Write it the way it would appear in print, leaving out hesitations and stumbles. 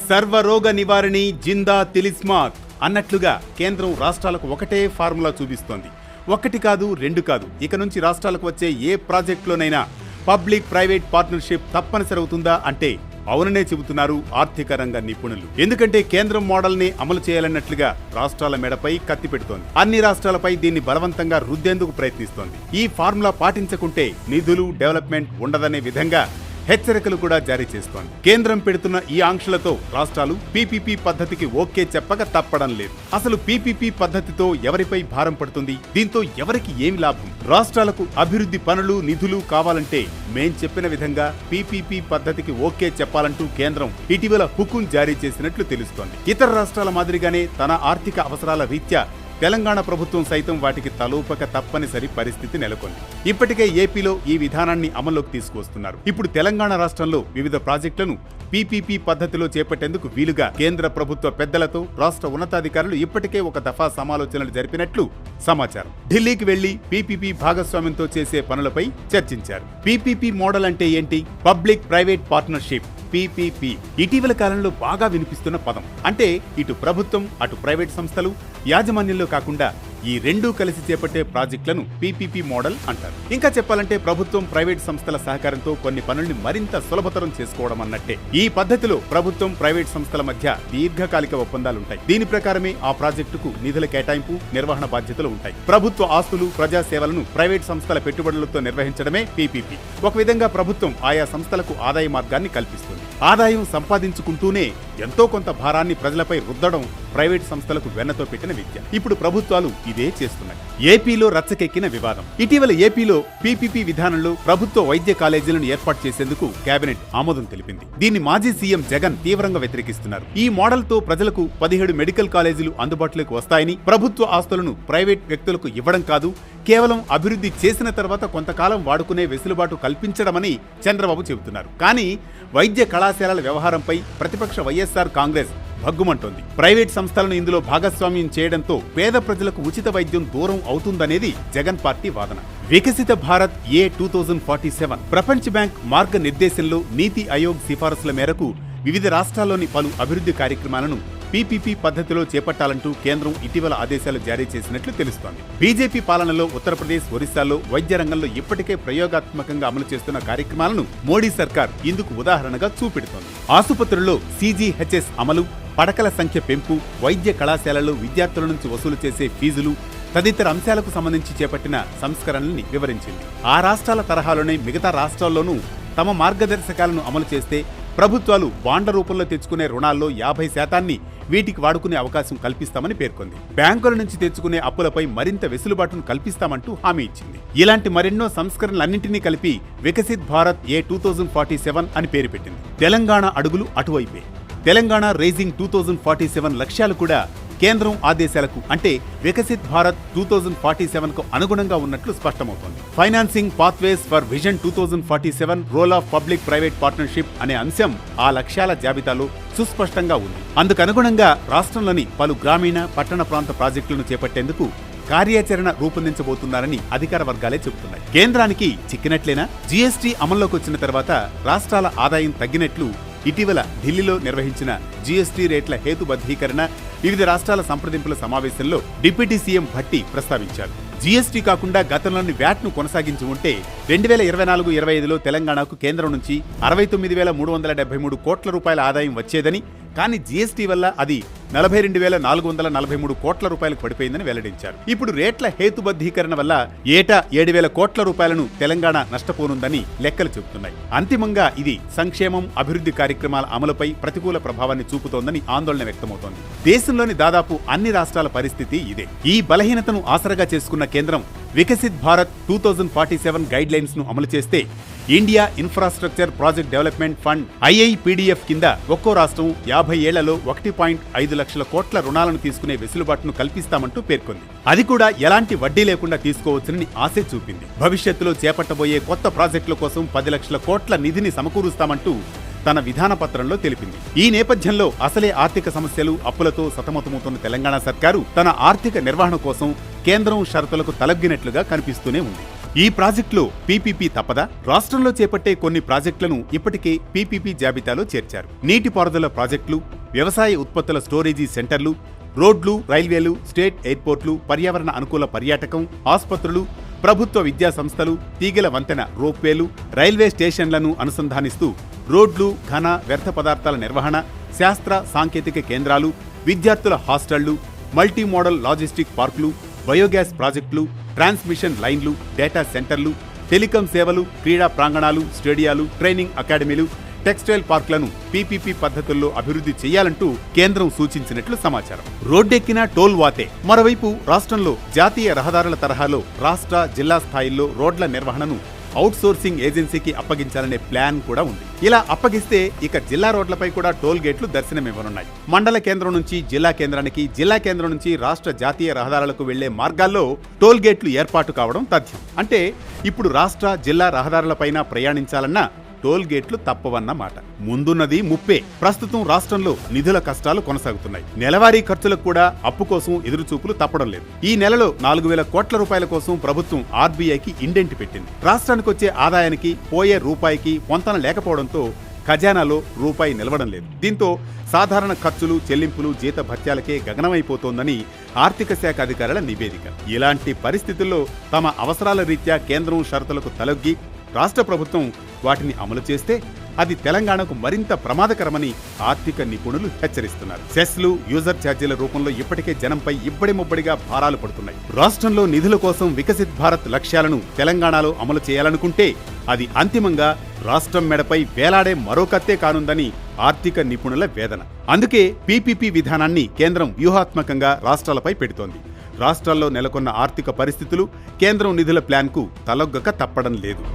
సర్వరోగ నివారణి జిందా తిలిస్మాత్ అన్నట్లుగా కేంద్రం రాష్ట్రాలకు ఒకటే ఫార్ములా చూపిస్తోంది. ఒకటి కాదు, రెండు కాదు, ఇక నుంచి రాష్ట్రాలకు వచ్చే ఏ ప్రాజెక్టులోనైనా పబ్లిక్ ప్రైవేట్ పార్ట్నర్షిప్ తప్పనిసరి అవుతుందా అంటే అవుననే చెబుతున్నారు ఆర్థిక రంగ నిపుణులు. ఎందుకంటే కేంద్రం మోడల్ ని అమలు చేయాలన్నట్లుగా రాష్ట్రాల మెడపై కత్తి పెడుతోంది. అన్ని రాష్ట్రాలపై దీన్ని బలవంతంగా రుద్దేందుకు ప్రయత్నిస్తోంది. ఈ ఫార్ములా పాటించకుంటే నిధులు, డెవలప్మెంట్ ఉండదనే విధంగా హెచ్చరికలు కూడా జారీ చేస్తోంది. కేంద్రం పెడుతున్న ఈ ఆంక్షలతో రాష్ట్రాలు పీపీపీ పద్ధతికి ఓకే చెప్పక తప్పడం లేదు. అసలు పీపీపీ పద్ధతితో ఎవరిపై భారం పడుతుంది? దీంతో ఎవరికి ఏమి లాభం? రాష్ట్రాలకు అభివృద్ధి పనులు, నిధులు కావాలంటే మేం చెప్పిన విధంగా పీపీపీ పద్ధతికి ఓకే చెప్పాలంటూ కేంద్రం ఇటీవల హుకుం జారీ చేసినట్లు తెలుస్తోంది. ఇతర రాష్ట్రాల మాదిరిగానే తన ఆర్థిక అవసరాల రీత్యా తెలంగాణ ప్రభుత్వం సైతం వాటికి తలూపక తప్పనిసరి పరిస్థితి నెలకొంది. ఇప్పటికే ఏపీలో ఈ విధానాన్ని అమల్లోకి తీసుకువస్తున్నారు. ఇప్పుడు తెలంగాణ రాష్ట్రంలో వివిధ ప్రాజెక్టులను పీపీపీ పద్ధతిలో చేపట్టేందుకు వీలుగా కేంద్ర ప్రభుత్వ పెద్దలతో రాష్ట్ర ఉన్నతాధికారులు ఇప్పటికే ఒక దఫా సమాలోచనలు జరిపినట్లు సమాచారం. ఢిల్లీకి వెళ్లి పీపీపీ భాగస్వామ్యంతో చేసే పనులపై చర్చించారు. పీపీపీ మోడల్ అంటే ఏంటి? పబ్లిక్ ప్రైవేట్ పార్ట్నర్షిప్, పీపీపీ ఇటీవల కాలంలో బాగా వినిపిస్తున్న పదం. అంటే ఇటు ప్రభుత్వం, అటు ప్రైవేట్ సంస్థలు యాజమాన్యంలో కాకుండా ఈ రెండూ కలిసి చేపట్టే ప్రాజెక్టులను పీపీపీ మోడల్ అంటారు. ఇంకా చెప్పాలంటే ప్రభుత్వం, ప్రైవేట్ సంస్థల సహకారంతో కొన్ని పనుల్ని మరింత సులభతరం చేసుకోవడం అన్నట్టే. ఈ పద్ధతిలో ప్రభుత్వం, ప్రైవేట్ సంస్థల మధ్య దీర్ఘకాలిక ఒప్పందాలుంటాయి. దీని ప్రకారమే ఆ ప్రాజెక్టుకు నిధుల కేటాయింపు, నిర్వహణ బాధ్యతలు ఉంటాయి. ప్రభుత్వ ఆస్తులు, ప్రజా సేవలను ప్రైవేట్ సంస్థల పెట్టుబడులతో నిర్వహించడమే పీపీపీ. ఒక విధంగా ప్రభుత్వం ఆయా సంస్థలకు ఆదాయ మార్గాన్ని కల్పిస్తుంది. ఆదాయం సంపాదించుకుంటూనే ఎంతో కొంత భారాన్ని ప్రజలపై రుద్దడం ప్రైవేట్ సంస్థలకు వెన్నతో పెట్టిన విద్య. ఇప్పుడు ప్రభుత్వాలు ఇదే చేస్తున్నాయి. ఏపీలో రచ్చకెక్కిన వివాదం. ఇటీవల ఏపీలో పీపీపీ విధానంలో ప్రభుత్వ వైద్య కాలేజీలను ఏర్పాటు చేసేందుకు కేబినెట్ ఆమోదం తెలిపింది. దీన్ని మాజీ సీఎం జగన్ తీవ్రంగా వ్యతిరేకిస్తున్నారు. ఈ మోడల్ తో ప్రజలకు 17 మెడికల్ కాలేజీలు అందుబాటులోకి వస్తాయని, ప్రభుత్వ ఆస్తులను ప్రైవేట్ వ్యక్తులకు ఇవ్వడం కాదు, కేవలం అభివృద్ధి చేసిన తర్వాత కొంతకాలం వాడుకునే వెసులుబాటు కల్పించడమని చంద్రబాబు చెబుతున్నారు. కానీ వైద్య కళాశాలల వ్యవహారంపై ప్రతిపక్ష వైఎస్ఆర్ కాంగ్రెస్ భగ్గుమంటోంది. ప్రైవేట్ సంస్థలను ఇందులో భాగస్వామ్యం చేయడంతో పేద ప్రజలకు ఉచిత వైద్యం దూరం అవుతుందనేది జగన్ పార్టీ వాదన. వికసిత భారత్ ఏ 2047 ప్రపంచ బ్యాంక్ మార్గనిర్దేశంలో నీతి ఆయోగ్ సిఫారసుల మేరకు వివిధ రాష్ట్రాల్లోని పలు అభివృద్ధి కార్యక్రమాలను పీపీపీ పద్ధతిలో చేపట్టాలంటూ కేంద్రం ఇటీవల ఆదేశాలు జారీ చేసినట్లు తెలుస్తోంది. బీజేపీ పాలనలో ఉత్తరప్రదేశ్, ఒరిస్సాలో వైద్య రంగంలో ఇప్పటికే ప్రయోగాత్మకంగా అమలు చేస్తున్న కార్యక్రమాలను మోడీ సర్కార్ ఇందుకు ఉదాహరణగా చూపెడుతోంది. ఆసుపత్రుల్లో సీజీహెచ్ఎస్ అమలు, పడకల సంఖ్య పెంపు, వైద్య కళాశాలల్లో విద్యార్థుల నుంచి వసూలు చేసే ఫీజులు తదితర అంశాలకు సంబంధించి చేపట్టిన సంస్కరణల్ని వివరించింది. ఆ రాష్ట్రాల తరహాలోనే మిగతా రాష్ట్రాల్లోనూ తమ మార్గదర్శకాలను అమలు చేస్తే ప్రభుత్వాలు బాండ్ల రూపంలో తెచ్చుకునే రుణాల్లో 50% వీటికి వాడుకునే అవకాశం కల్పిస్తామని పేర్కొంది. బ్యాంకుల నుంచి తెచ్చుకునే అప్పులపై మరింత వెసులుబాటును కల్పిస్తామంటూ హామీ ఇచ్చింది. ఇలాంటి మరెన్నో సంస్కరణలన్నింటినీ కలిపి వికసిత్ భారత్ ఏ 2047 అని పేరు పెట్టింది. తెలంగాణ అడుగులు అటువైపే. తెలంగాణ రైజింగ్ 2047 లక్ష్యాలు కూడా కేంద్రం ఆదేశాలకు అంటే వికసిత్ భారత్ 2047కు అనుగుణంగా ఉన్నట్లు స్పష్టమవుతోంది. Financing pathways for vision 2047 role of public private partnership అనే అంశం ఆ లక్ష్యాల జాబితాలో సుస్పష్టంగా ఉంది. అందుకనుగుణంగా రాష్ట్రంలోని పలు గ్రామీణ, పట్టణ ప్రాంత ప్రాజెక్టులను చేపట్టేందుకు కార్యాచరణ రూపొందించబోతున్నారని అధికార వర్గాలే చెబుతున్నాయి. కేంద్రానికి చిక్కినట్లేనా? జీఎస్టీ అమల్లోకి వచ్చిన తర్వాత రాష్ట్రాల ఆదాయం తగ్గినట్లు ఇటీవల ఢిల్లీలో నిర్వహించిన జీఎస్టీ రేట్ల హేతుబద్ధీకరణ, వివిధ రాష్ట్రాల సంప్రదింపుల సమావేశంలో డిప్యూటీ సీఎం భట్టి ప్రస్తావించారు. జీఎస్టీ కాకుండా గతంలోని వ్యాట్ను కొనసాగించి ఉంటే 2024-25లో తెలంగాణకు కేంద్రం నుంచి 69,373 కోట్ల రూపాయల ఆదాయం వచ్చేదని, కానీ జీఎస్టీ వల్ల అది 42,443 కోట్ల రూపాయలకు పడిపోయిందని వెల్లడించారు. ఇప్పుడు రేట్ల హేతుబద్ధీకరణ వల్ల ఏటా 7,000 కోట్ల రూపాయలను తెలంగాణ నష్టపోనుందని లెక్కలు చెబుతున్నాయి. అంతిమంగా ఇది సంక్షేమం, అభివృద్ధి కార్యక్రమాల అమలుపై ప్రతికూల ప్రభావాన్ని చూపుతోందని ఆందోళన వ్యక్తమవుతోంది. దేశంలోని దాదాపు అన్ని రాష్ట్రాల పరిస్థితి ఇదే. ఈ బలహీనతను ఆసరగా చేసుకున్న కేంద్రం వికసిత్ భారత్ 2047 గైడ్ లైన్స్ ను అమలు చేస్తే India infrastructure project development fund IIPDF కింద ఒక్కో రాష్ట్రం 50 ఏళ్లలో 1.5 లక్షల కోట్ల రుణాలను తీసుకునే వెసులుబాటును కల్పిస్తామంటూ పేర్కొంది. అది కూడా ఎలాంటి వడ్డీ లేకుండా తీసుకోవచ్చునని ఆశ చూపింది. భవిష్యత్తులో చేపట్టబోయే కొత్త ప్రాజెక్టుల కోసం 10 లక్షల కోట్ల నిధిని సమకూరుస్తామంటూ తన విధాన పత్రంలో తెలిపింది. ఈ నేపథ్యంలో అసలే ఆర్థిక సమస్యలు, అప్పులతో సతమతమవుతున్న తెలంగాణ సర్కారు తన ఆర్థిక నిర్వహణ కోసం కేంద్రం షరతులకు తలగ్గినట్లుగా కనిపిస్తూనే ఉంది. ఈ ప్రాజెక్టులో పీపీపీ తప్పదా? రాష్ట్రంలో చేపట్టే కొన్ని ప్రాజెక్టులను ఇప్పటికే పీపీపీ జాబితాలో చేర్చారు. నీటిపారుదల ప్రాజెక్టులు, వ్యవసాయ ఉత్పత్తుల స్టోరేజీ సెంటర్లు, రోడ్లు, రైల్వేలు, స్టేట్ ఎయిర్పోర్ట్లు, పర్యావరణ అనుకూల పర్యాటకం, ఆసుపత్రులు, ప్రభుత్వ విద్యా సంస్థలు, తీగెల వంతెన, రోప్వేలు, రైల్వే స్టేషన్లను అనుసంధానిస్తూ రోడ్లు, ఘన, వ్యర్థ పదార్థాల నిర్వహణ, శాస్త్ర సాంకేతిక కేంద్రాలు, విద్యార్థుల హాస్టళ్లు, మల్టీ మోడల్ లాజిస్టిక్ పార్కులు, బయోగ్యాస్ ప్రాజెక్టులు, ట్రాన్స్మిషన్ లైన్లు, డేటా సెంటర్లు, టెలికాం సేవలు, క్రీడా ప్రాంగణాలు, స్టేడియాలు, ట్రైనింగ్ అకాడమీలు, టెక్స్టైల్ పార్కులను పీపీపీ పద్ధతుల్లో అభివృద్ధి చేయాలంటూ కేంద్రం సూచించినట్లు సమాచారం. రోడ్డెక్కిన టోల్ వాతే. మరోవైపు రాష్ట్రంలో జాతీయ రహదారుల తరహాలో రాష్ట్ర, జిల్లా స్థాయిల్లో రోడ్ల నిర్వహణను అవుట్సోర్సింగ్ ఏజెన్సీకి అప్పగించాలనే ప్లాన్ కూడా ఉంది. ఇలా అప్పగిస్తే ఇక జిల్లా రోడ్లపై కూడా టోల్ గేట్లు దర్శనమివ్వనున్నాయి. మండల కేంద్రం నుంచి జిల్లా కేంద్రానికి, జిల్లా కేంద్రం నుంచి రాష్ట్ర జాతీయ రహదారులకు వెళ్లే మార్గాల్లో టోల్ గేట్లు ఏర్పాటు కావడం తథ్యం. అంటే ఇప్పుడు రాష్ట్ర, జిల్లా రహదారులపైన ప్రయాణించాలన్నా టోల్ గేట్లు తప్పవన్నమాట. ముందున్నది ముప్పే. ప్రస్తుతం రాష్ట్రంలో నిధుల కష్టాలు కొనసాగుతున్నాయి. నెలవారీ ఖర్చులకు కూడా అప్పు కోసం ఎదురుచూపులు తప్పడం లేదు. ఈ నెలలో 4,000 కోట్ల రూపాయల కోసం ప్రభుత్వం ఆర్బీఐకి ఇండెంట్ పెట్టింది. రాష్ట్రానికి వచ్చే ఆదాయానికి పోయే రూపాయికి పొంతన లేకపోవడంతో ఖజానాలో రూపాయి నిలవడం లేదు. దీంతో సాధారణ ఖర్చులు, చెల్లింపులు, జీత భత్యాలకే గగనమైపోతోందని ఆర్థిక శాఖ అధికారుల నివేదిక. ఇలాంటి పరిస్థితుల్లో తమ అవసరాల రీత్యా కేంద్రం షరతులకు తలొగ్గి రాష్ట్ర ప్రభుత్వం వాటిని అమలు చేస్తే అది తెలంగాణకు మరింత ప్రమాదకరమని ఆర్థిక నిపుణులు హెచ్చరిస్తున్నారు. సెస్లు, యూజర్ ఛార్జీల రూపంలో ఇప్పటికే జనంపై ఇబ్బడి ముబ్బడిగా భారాలు పడుతున్నాయి. రాష్ట్రంలో నిధుల కోసం వికసిత్ భారత్ లక్ష్యాలను తెలంగాణలో అమలు చేయాలనుకుంటే అది అంతిమంగా రాష్ట్రం మెడపై వేలాడే మరో కత్తే కానుందని ఆర్థిక నిపుణుల వేదన. అందుకే పీపీపీ విధానాన్ని కేంద్రం వ్యూహాత్మకంగా రాష్ట్రాలపై పెడుతోంది. రాష్ట్రాల్లో నెలకొన్న ఆర్థిక పరిస్థితులు కేంద్రం నిధుల ప్లాన్కు తలొగ్గక తప్పడం లేదు.